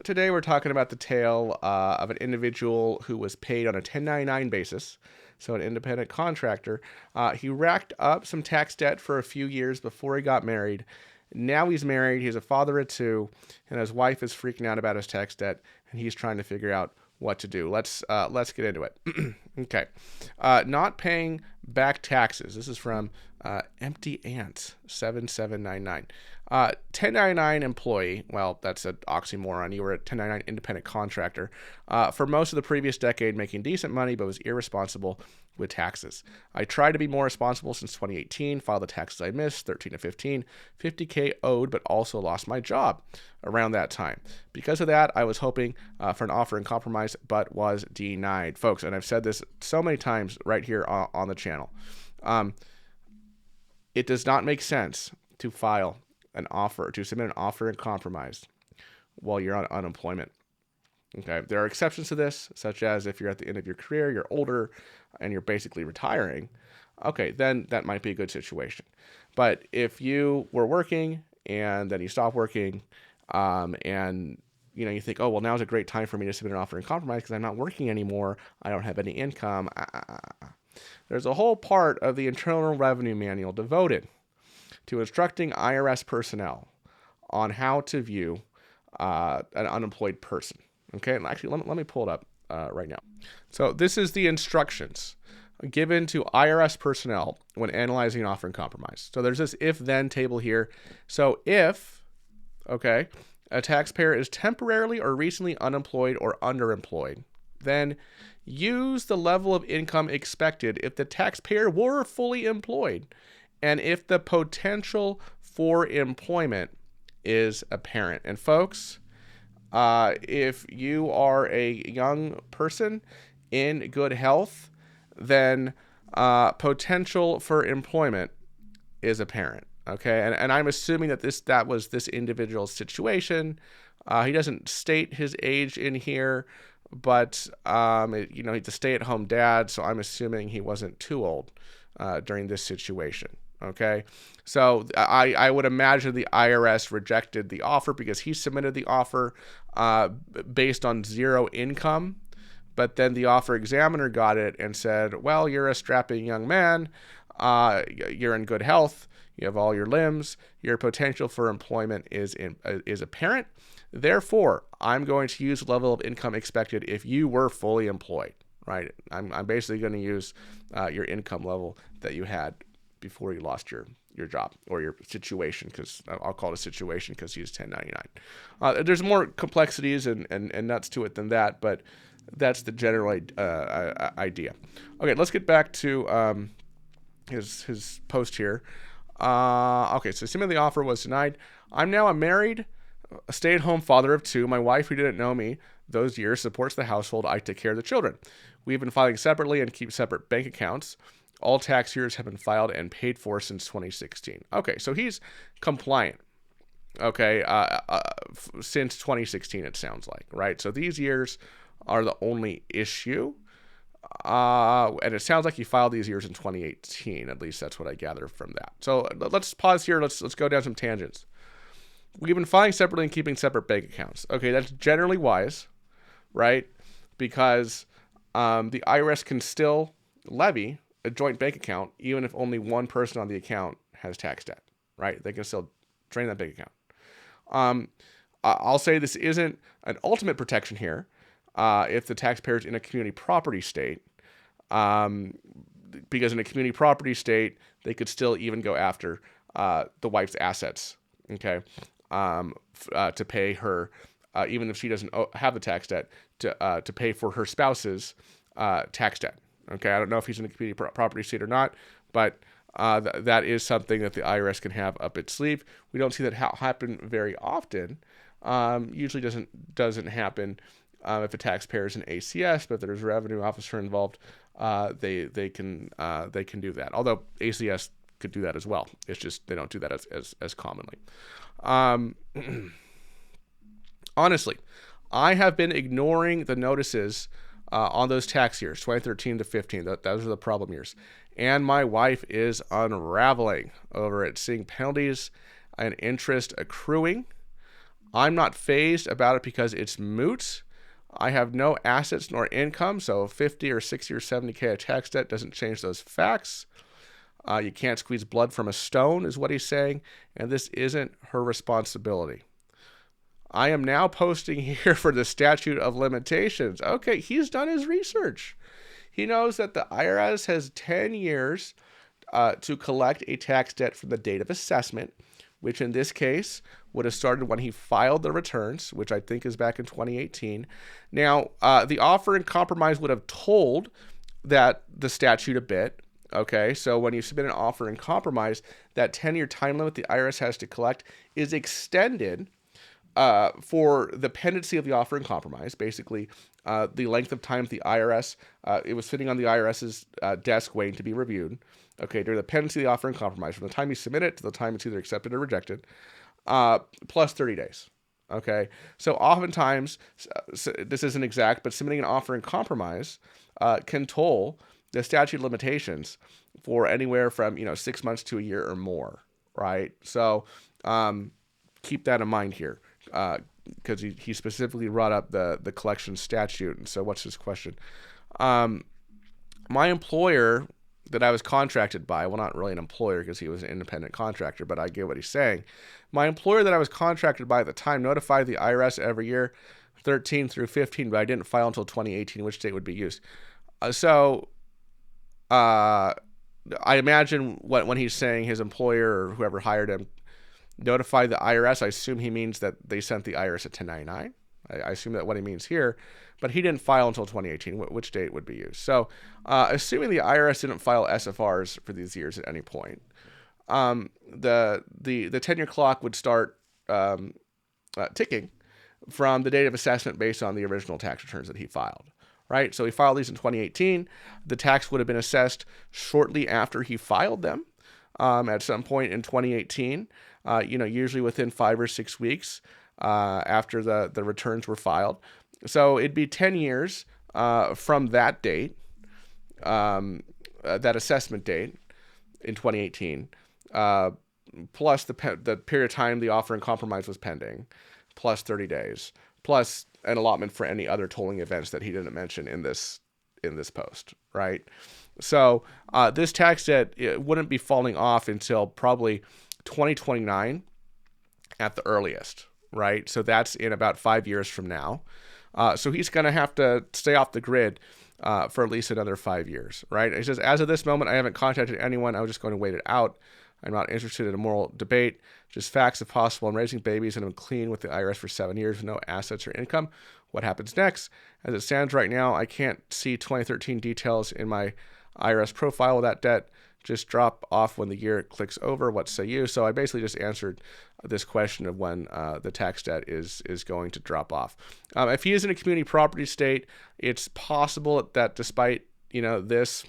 Today we're talking about the tale of an individual who was paid on a 1099 basis, so an independent contractor. He racked up some tax debt for a few years before he got married. Now he's married, he's a father of two, and his wife is freaking out about his tax debt, and he's trying to figure out what to do. Let's get into it. Okay, not paying back taxes. This is from Empty Ants 7799. 1099 employee. Well, that's an oxymoron. You were a 1099 independent contractor for most of the previous decade, making decent money, but was irresponsible with taxes. I tried to be more responsible since 2018. Filed the taxes I missed, 13 to 15, 50K owed, but also lost my job around that time. Because of that, I was hoping for an offer in compromise, but was denied, folks. And I've said this so many times right here on the channel. It does not make sense to file an offer, to submit an offer in compromise while you're on unemployment. Okay, there are exceptions to this, such as if you're at the end of your career, you're older, and you're basically retiring. Okay, then that might be a good situation. But if you were working and then you stop working, and you think, oh well, now's a great time for me to submit an offer in compromise because I'm not working anymore, I don't have any income. There's a whole part of the Internal Revenue Manual devoted to instructing IRS personnel on how to view an unemployed person. Okay, and actually, let me pull it up right now. So this is the instructions given to IRS personnel when analyzing an offer in compromise. So there's this if-then table here. So if, okay, a taxpayer is temporarily or recently unemployed or underemployed, then use the level of income expected if the taxpayer were fully employed and if the potential for employment is apparent. And folks, if you are a young person in good health, then potential for employment is apparent. Okay, and I'm assuming that was this individual's situation. He doesn't state his age in here, but he's a stay-at-home dad, so I'm assuming he wasn't too old during this situation. Okay, so I would imagine the IRS rejected the offer because he submitted the offer based on zero income, but then the offer examiner got it and said, well, you're a strapping young man, you're in good health, you have all your limbs, your potential for employment is apparent. Therefore, I'm going to use the level of income expected if you were fully employed, right? I'm basically going to use your income level that you had before you lost your job or your situation, because I'll call it a situation because he's 1099. There's more complexities and nuts to it than that, but that's the general idea. Okay, let's get back to his post here. Okay, so assuming the offer was denied, I'm now a married, a stay-at-home father of two. My wife, who didn't know me those years, supports the household. I take care of the children. We've been filing separately and keep separate bank accounts. All tax years have been filed and paid for since 2016. Okay, so he's compliant. Okay, since 2016, it sounds like, right? So these years are the only issue. And it sounds like he filed these years in 2018. At least that's what I gather from that. So let's pause here. Let's go down some tangents. We've been filing separately and keeping separate bank accounts. Okay, that's generally wise, right? Because the IRS can still levy a joint bank account even if only one person on the account has tax debt, right? They can still drain that bank account. I'll say this isn't an ultimate protection here if the taxpayer is in a community property state, because in a community property state, they could still even go after the wife's assets, okay, to pay her, even if she doesn't have the tax debt, to pay for her spouse's tax debt. Okay, I don't know if he's in a community property state or not, but that is something that the IRS can have up its sleeve. We don't see that happen very often. Usually doesn't happen if a taxpayer is an ACS, but if there's a revenue officer involved, they can do that. Although ACS could do that as well. It's just they don't do that as commonly. Honestly, I have been ignoring the notices on those tax years, 2013 to 15. Those are the problem years. And my wife is unraveling over it, seeing penalties and interest accruing I'm not fazed about it because it's moot. I have no assets nor income, so 50 or 60 or 70K of tax debt doesn't change those facts. You can't squeeze blood from a stone, is what he's saying, and this isn't her responsibility. I am now posting here for the statute of limitations. Okay, he's done his research. He knows that the IRS has 10 years to collect a tax debt from the date of assessment, which in this case would have started when he filed the returns, which I think is back in 2018. Now, the offer in compromise would have told that the statute a bit. Okay, so when you submit an offer in compromise, that 10-year time limit the IRS has to collect is extended for the pendency of the offer in compromise. Basically, the length of time the IRS, it was sitting on the IRS's desk waiting to be reviewed. Okay, during the pendency of the offer in compromise, from the time you submit it to the time it's either accepted or rejected, plus 30 days. Okay, so oftentimes, this isn't exact, but submitting an offer in compromise can toll the statute of limitations for anywhere from 6 months to a year or more, right? So keep that in mind here, because he specifically brought up the collection statute. And so what's his question? My employer that I was contracted by, well, not really an employer because he was an independent contractor, but I get what he's saying. My employer that I was contracted by at the time notified the IRS every year, 13 through 15, but I didn't file until 2018, which date would be used. I imagine when he's saying his employer or whoever hired him notified the IRS, I assume he means that they sent the IRS a 1099. I assume that what he means here, but he didn't file until 2018, which date would be used. So assuming the IRS didn't file SFRs for these years at any point, the 10-year clock would start ticking from the date of assessment based on the original tax returns that he filed. Right, so he filed these in 2018. The tax would have been assessed shortly after he filed them, at some point in 2018. Usually within 5 or 6 weeks after the returns were filed. So it'd be 10 years from that date, that assessment date in 2018, plus the period of time the offer in compromise was pending, plus 30 days, plus an allotment for any other tolling events that he didn't mention in this post, right? So this tax debt, it wouldn't be falling off until probably 2029 at the earliest, right? So that's in about 5 years from now. So he's going to have to stay off the grid for at least another 5 years, right? He says, as of this moment, I haven't contacted anyone. I was just going to wait it out. I'm not interested in a moral debate, just facts if possible. I'm raising babies and I'm clean with the IRS for 7 years with no assets or income. What happens next? As it stands right now, I can't see 2013 details in my IRS profile of that debt. Just drop off when the year clicks over. What say you? So I basically just answered this question of when the tax debt is going to drop off. If he is in a community property state, it's possible that despite this,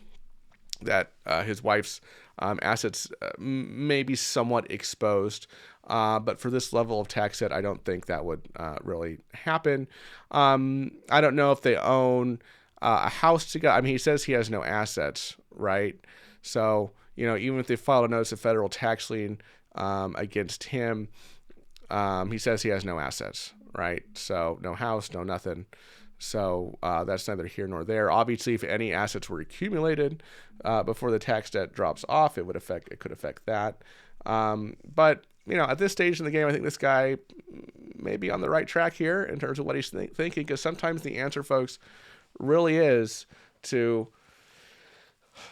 that his wife's assets may be somewhat exposed. But for this level of tax debt, I don't think that would really happen. I don't know if they own a house together. I mean, he says he has no assets, right? So, even if they filed a notice of federal tax lien against him, he says he has no assets, right? So no house, no nothing. So that's neither here nor there. Obviously, if any assets were accumulated before the tax debt drops off, it could affect that. But at this stage in the game, I think this guy may be on the right track here in terms of what he's thinking, because sometimes the answer, folks, really is to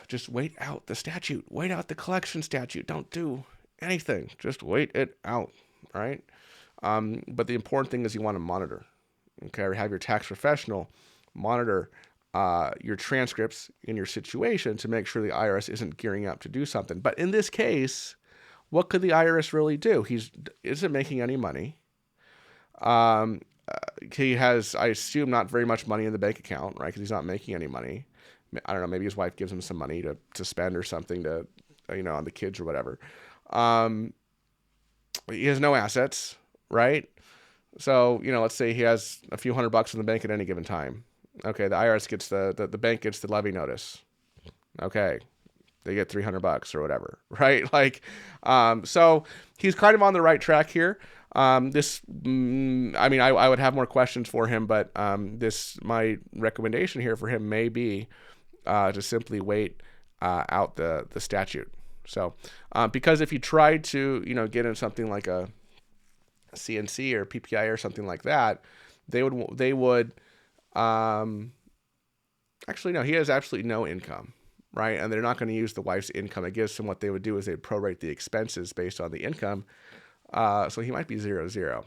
just wait out the statute, wait out the collection statute. Don't do anything. Just wait it out, right? But the important thing is you want to monitor. Okay, or have your tax professional monitor your transcripts in your situation to make sure the IRS isn't gearing up to do something. But in this case, what could the IRS really do? He isn't making any money. He has, I assume, not very much money in the bank account, right? Because he's not making any money. I don't know. Maybe his wife gives him some money to spend or something to, on the kids or whatever. He has no assets, right? So, let's say he has a few $100 in the bank at any given time. Okay, the IRS gets the bank gets the levy notice. Okay, they get $300 or whatever, right? So he's kind of on the right track here. I mean, I would have more questions for him, but my recommendation here for him may be to simply wait out the statute. So, because if you tried to, get in something like a CNC or PPI or something like that, they would actually, no, he has absolutely no income, right? And they're not going to use the wife's income. I guess what they would do is they'd prorate the expenses based on the income. So he might be 0-0.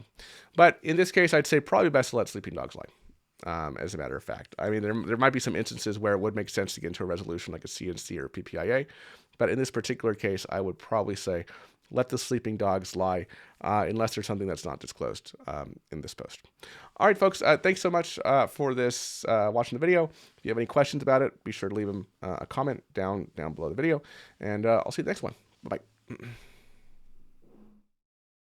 But in this case, I'd say probably best to let sleeping dogs lie, as a matter of fact. I mean, there might be some instances where it would make sense to get into a resolution like a CNC or a PPIA. But in this particular case, I would probably say let the sleeping dogs lie, unless there's something that's not disclosed in this post. All right, folks, thanks so much for this watching the video. If you have any questions about it, be sure to leave them a comment down below the video. And I'll see you in the next one. Bye-bye.